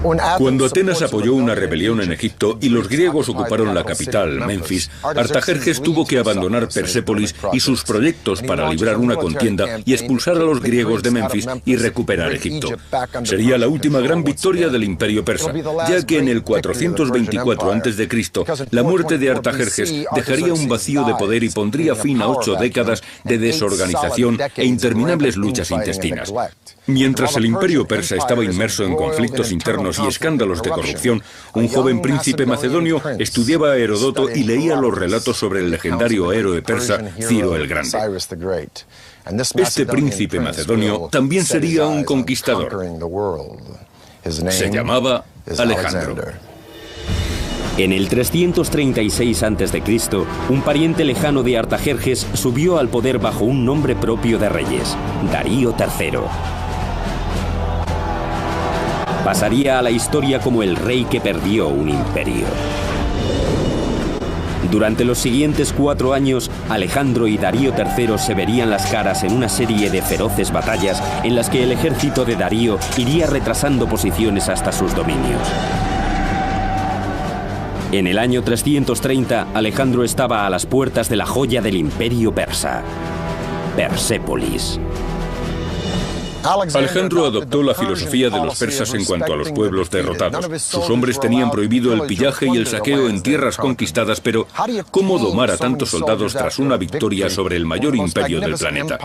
D: Cuando Atenas apoyó una rebelión en Egipto y los griegos ocuparon la capital, Menfis, Artajerjes tuvo que abandonar Persépolis y sus proyectos para librar una contienda y expulsar a los griegos de Menfis y recuperar Egipto. Sería la última gran victoria del Imperio persa, ya que en el 424 a.C., la muerte de Artajerjes dejaría un vacío de poder y pondría fin a 8 décadas de desorganización e interminables luchas intestinas. Mientras el Imperio persa estaba inmerso en conflictos internos y escándalos de corrupción, un joven príncipe macedonio estudiaba a Heródoto y leía los relatos sobre el legendario héroe persa Ciro el Grande. Este príncipe macedonio también sería un conquistador. Se llamaba Alejandro.
A: En el 336 a.C., un pariente lejano de Artajerjes subió al poder bajo un nombre propio de reyes, Darío III. Pasaría a la historia como el rey que perdió un imperio. Durante los siguientes 4 años, Alejandro y Darío III se verían las caras en una serie de feroces batallas en las que el ejército de Darío iría retrasando posiciones hasta sus dominios. En el año 330, Alejandro estaba a las puertas de la joya del imperio persa, Persépolis.
D: Alejandro adoptó la filosofía de los persas en cuanto a los pueblos derrotados. Sus hombres tenían prohibido el pillaje y el saqueo en tierras conquistadas, pero ¿cómo domar a tantos soldados tras una victoria sobre el mayor imperio del planeta?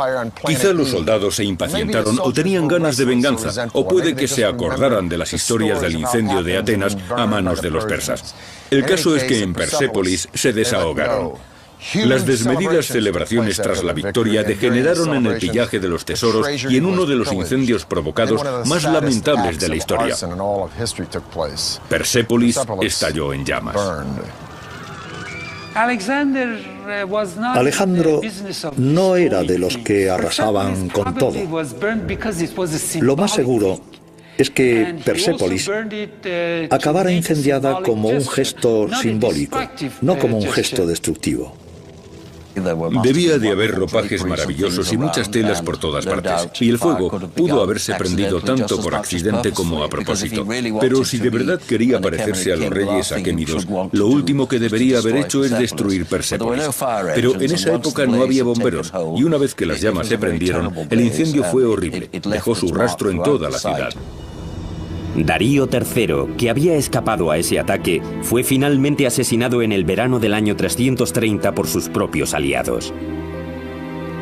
D: Quizá los soldados se impacientaron o tenían ganas de venganza, o puede que se acordaran de las historias del incendio de Atenas a manos de los persas. El caso es que en Persépolis se desahogaron. Las desmedidas celebraciones tras la victoria degeneraron en el pillaje de los tesoros y en uno de los incendios provocados más lamentables de la historia. Persépolis estalló en llamas.
B: Alejandro no era de los que arrasaban con todo. Lo más seguro es que Persépolis acabara incendiada como un gesto simbólico, no como un gesto destructivo.
D: Debía de haber ropajes maravillosos y muchas telas por todas partes, y el fuego pudo haberse prendido tanto por accidente como a propósito. Pero si de verdad quería parecerse a los reyes aquénidos, lo último que debería haber hecho es destruir Persépolis. Pero en esa época no había bomberos, y una vez que las llamas se prendieron, el incendio fue horrible, dejó su rastro en toda la ciudad.
A: Darío III, que había escapado a ese ataque, fue finalmente asesinado en el verano del año 330 por sus propios aliados.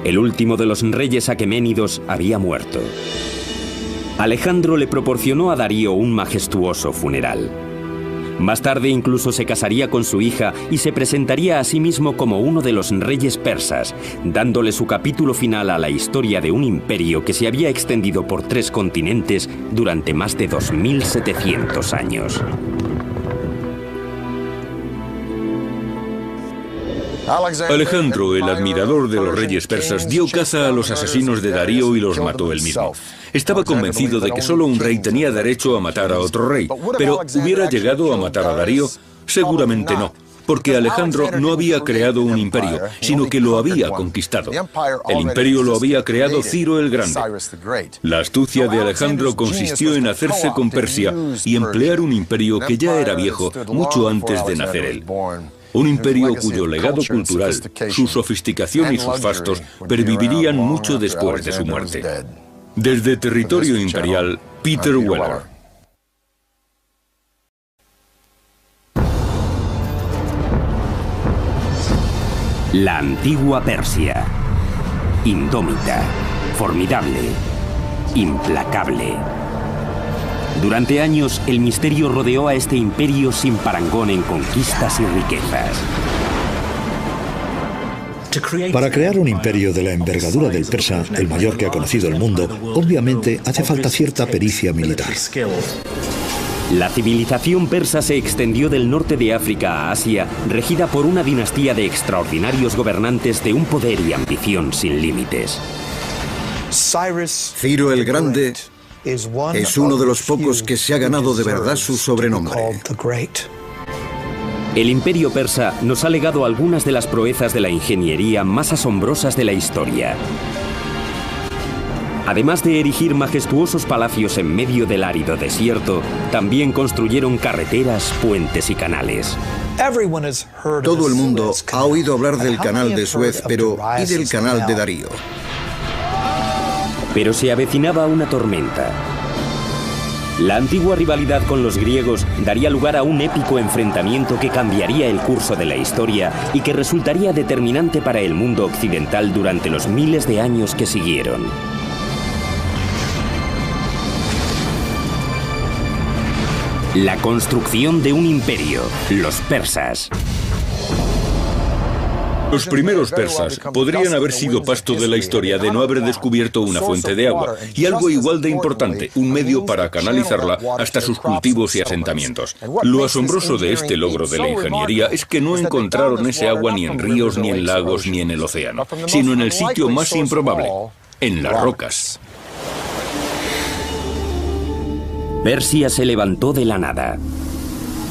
A: El último de los reyes aqueménidos había muerto. Alejandro le proporcionó a Darío un majestuoso funeral. Más tarde incluso se casaría con su hija y se presentaría a sí mismo como uno de los reyes persas, dándole su capítulo final a la historia de un imperio que se había extendido por 3 continentes durante más de 2700 años.
D: Alejandro, el admirador de los reyes persas, dio caza a los asesinos de Darío y los mató él mismo. Estaba convencido de que solo un rey tenía derecho a matar a otro rey, pero ¿hubiera llegado a matar a Darío? Seguramente no, porque Alejandro no había creado un imperio, sino que lo había conquistado. El imperio lo había creado Ciro el Grande. La astucia de Alejandro consistió en hacerse con Persia y emplear un imperio que ya era viejo mucho antes de nacer él. Un imperio cuyo legado cultural, su sofisticación y sus fastos pervivirían mucho después de su muerte. Desde territorio imperial, Peter Weller.
A: La antigua Persia. Indómita, formidable, implacable. Durante años, el misterio rodeó a este imperio sin parangón en conquistas y riquezas.
B: Para crear un imperio de la envergadura del persa, el mayor que ha conocido el mundo, obviamente hace falta cierta pericia militar.
A: La civilización persa se extendió del norte de África a Asia, regida por una dinastía de extraordinarios gobernantes de un poder y ambición sin límites.
C: Ciro el Grande es uno de los pocos que se ha ganado de verdad su sobrenombre.
A: El imperio persa nos ha legado algunas de las proezas de la ingeniería más asombrosas de la historia. Además de erigir majestuosos palacios en medio del árido desierto, también construyeron carreteras, puentes y canales.
C: Todo el mundo ha oído hablar del canal de Suez, pero ¿y del canal de Darío?
A: Pero se avecinaba una tormenta. La antigua rivalidad con los griegos daría lugar a un épico enfrentamiento que cambiaría el curso de la historia y que resultaría determinante para el mundo occidental durante los miles de años que siguieron. La construcción de un imperio, los persas.
D: Los primeros persas podrían haber sido pasto de la historia de no haber descubierto una fuente de agua y algo igual de importante, un medio para canalizarla hasta sus cultivos y asentamientos. Lo asombroso de este logro de la ingeniería es que no encontraron ese agua ni en ríos, ni en lagos, ni en el océano, sino en el sitio más improbable, en las rocas.
A: Persia se levantó de la nada.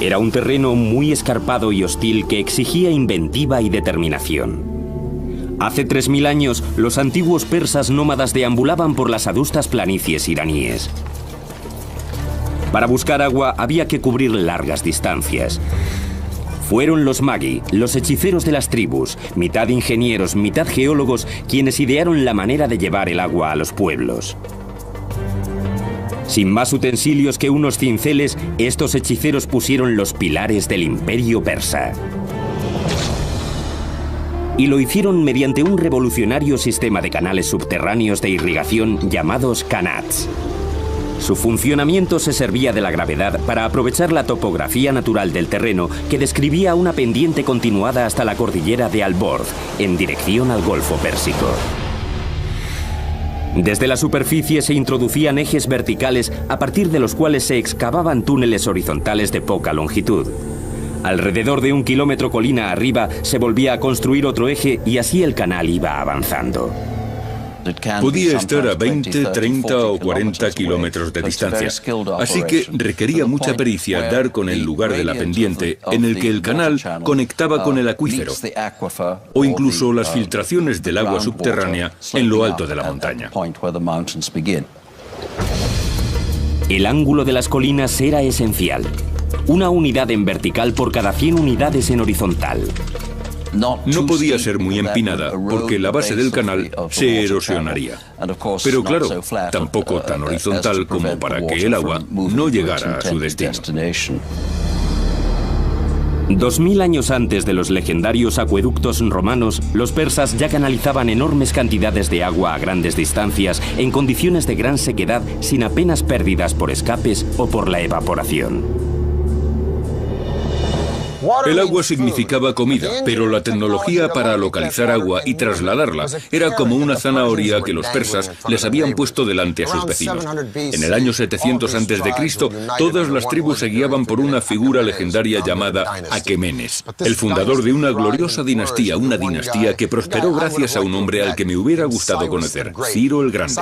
A: Era un terreno muy escarpado y hostil que exigía inventiva y determinación. Hace 3000 años, los antiguos persas nómadas deambulaban por las adustas planicies iraníes. Para buscar agua había que cubrir largas distancias. Fueron los magi, los hechiceros de las tribus, mitad ingenieros, mitad geólogos, quienes idearon la manera de llevar el agua a los pueblos. Sin más utensilios que unos cinceles, estos hechiceros pusieron los pilares del imperio persa. Y lo hicieron mediante un revolucionario sistema de canales subterráneos de irrigación llamados kanats. Su funcionamiento se servía de la gravedad para aprovechar la topografía natural del terreno que describía una pendiente continuada hasta la cordillera de Al-Borz, en dirección al Golfo Pérsico. Desde la superficie se introducían ejes verticales a partir de los cuales se excavaban túneles horizontales de poca longitud. Alrededor de 1 kilómetro colina arriba se volvía a construir otro eje y así el canal iba avanzando.
D: Podía estar a 20, 30 o 40 kilómetros de distancia, así que requería mucha pericia dar con el lugar de la pendiente en el que el canal conectaba con el acuífero, o incluso las filtraciones del agua subterránea en lo alto de la montaña.
A: El ángulo de las colinas era esencial. Una unidad en vertical por cada 100 unidades en horizontal.
D: No podía ser muy empinada porque la base del canal se erosionaría. Pero claro, tampoco tan horizontal como para que el agua no llegara a su destino.
A: 2000 años antes de los legendarios acueductos romanos, los persas ya canalizaban enormes cantidades de agua a grandes distancias en condiciones de gran sequedad sin apenas pérdidas por escapes o por la evaporación.
D: El agua significaba comida, pero la tecnología para localizar agua y trasladarla era como una zanahoria que los persas les habían puesto delante a sus vecinos. En el año 700 a.C., todas las tribus se guiaban por una figura legendaria llamada Aquemenes, el fundador de una gloriosa dinastía, una dinastía que prosperó gracias a un hombre al que me hubiera gustado conocer, Ciro el Grande.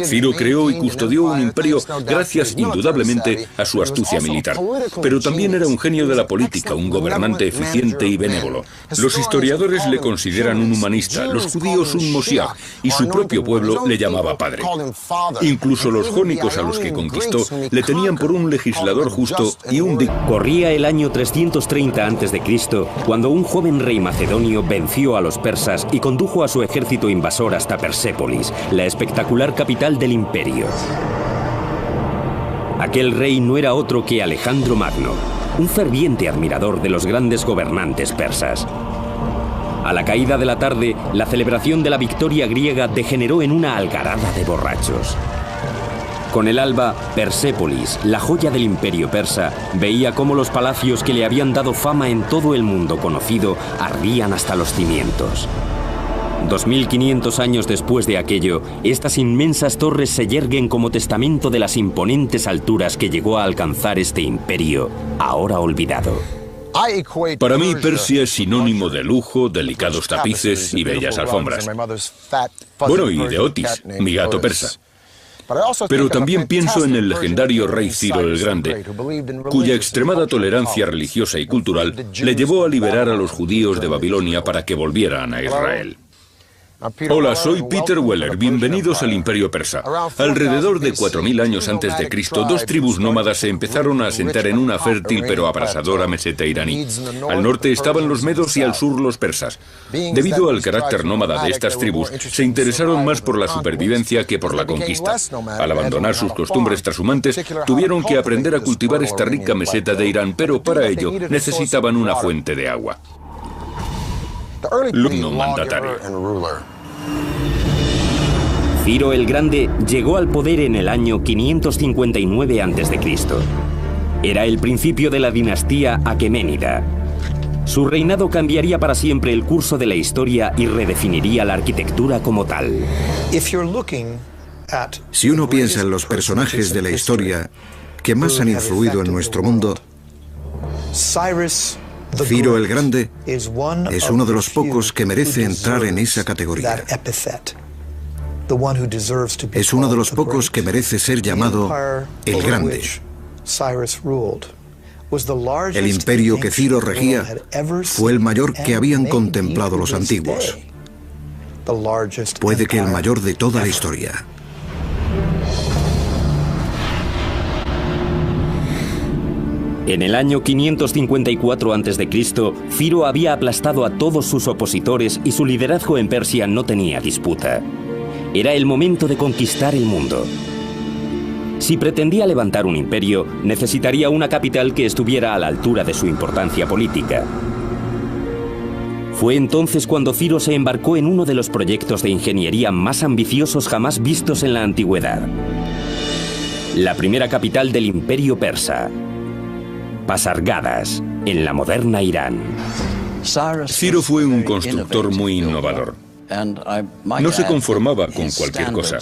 D: Ciro creó y custodió un imperio gracias indudablemente a su astucia militar, pero también era un genio de la política, un gobernante eficiente y benévolo. Los historiadores le consideran un humanista, los judíos un Moshiach, y su propio pueblo le llamaba padre. Incluso los jónicos a los que conquistó le tenían por un legislador justo y un dictador.
A: Corría el año 330 a.C. cuando un joven rey macedonio venció a los persas y condujo a su ejército invasor hasta Persépolis, la espectacular capital del imperio. Aquel rey no era otro que Alejandro Magno, un ferviente admirador de los grandes gobernantes persas. A la caída de la tarde, la celebración de la victoria griega degeneró en una algarada de borrachos. Con el alba, Persépolis, la joya del imperio persa, veía cómo los palacios que le habían dado fama en todo el mundo conocido ardían hasta los cimientos. 2500 años después de aquello, estas inmensas torres se yerguen como testamento de las imponentes alturas que llegó a alcanzar este imperio, ahora olvidado.
D: Para mí, Persia es sinónimo de lujo, delicados tapices y bellas alfombras. Bueno, y de Otis, mi gato persa. Pero también pienso en el legendario rey Ciro el Grande, cuya extremada tolerancia religiosa y cultural le llevó a liberar a los judíos de Babilonia para que volvieran a Israel. Hola, soy Peter Weller. Bienvenidos al Imperio Persa. Alrededor de 4000 años antes de Cristo, dos tribus nómadas se empezaron a asentar en una fértil pero abrasadora meseta iraní. Al norte estaban los medos y al sur los persas. Debido al carácter nómada de estas tribus, se interesaron más por la supervivencia que por la conquista. Al abandonar sus costumbres trashumantes, tuvieron que aprender a cultivar esta rica meseta de Irán, pero para ello necesitaban una fuente de agua. No mandatario.
A: Ciro el Grande llegó al poder en el año 559 a.C. Era el principio de la dinastía aqueménida. Su reinado cambiaría para siempre el curso de la historia y redefiniría la arquitectura como tal.
C: Si uno piensa en los personajes de la historia que más han influido en nuestro mundo, Ciro el Grande es uno de los pocos que merece entrar en esa categoría. Es uno de los pocos que merece ser llamado el Grande. El imperio que Ciro regía fue el mayor que habían contemplado los antiguos. Puede que el mayor de toda la historia.
A: En el año 554 a.C., Ciro había aplastado a todos sus opositores y su liderazgo en Persia no tenía disputa. Era el momento de conquistar el mundo. Si pretendía levantar un imperio, necesitaría una capital que estuviera a la altura de su importancia política. Fue entonces cuando Ciro se embarcó en uno de los proyectos de ingeniería más ambiciosos jamás vistos en la antigüedad. La primera capital del imperio persa. Pasargadas, en la moderna Irán.
D: Ciro fue un constructor muy innovador. No se conformaba con cualquier cosa.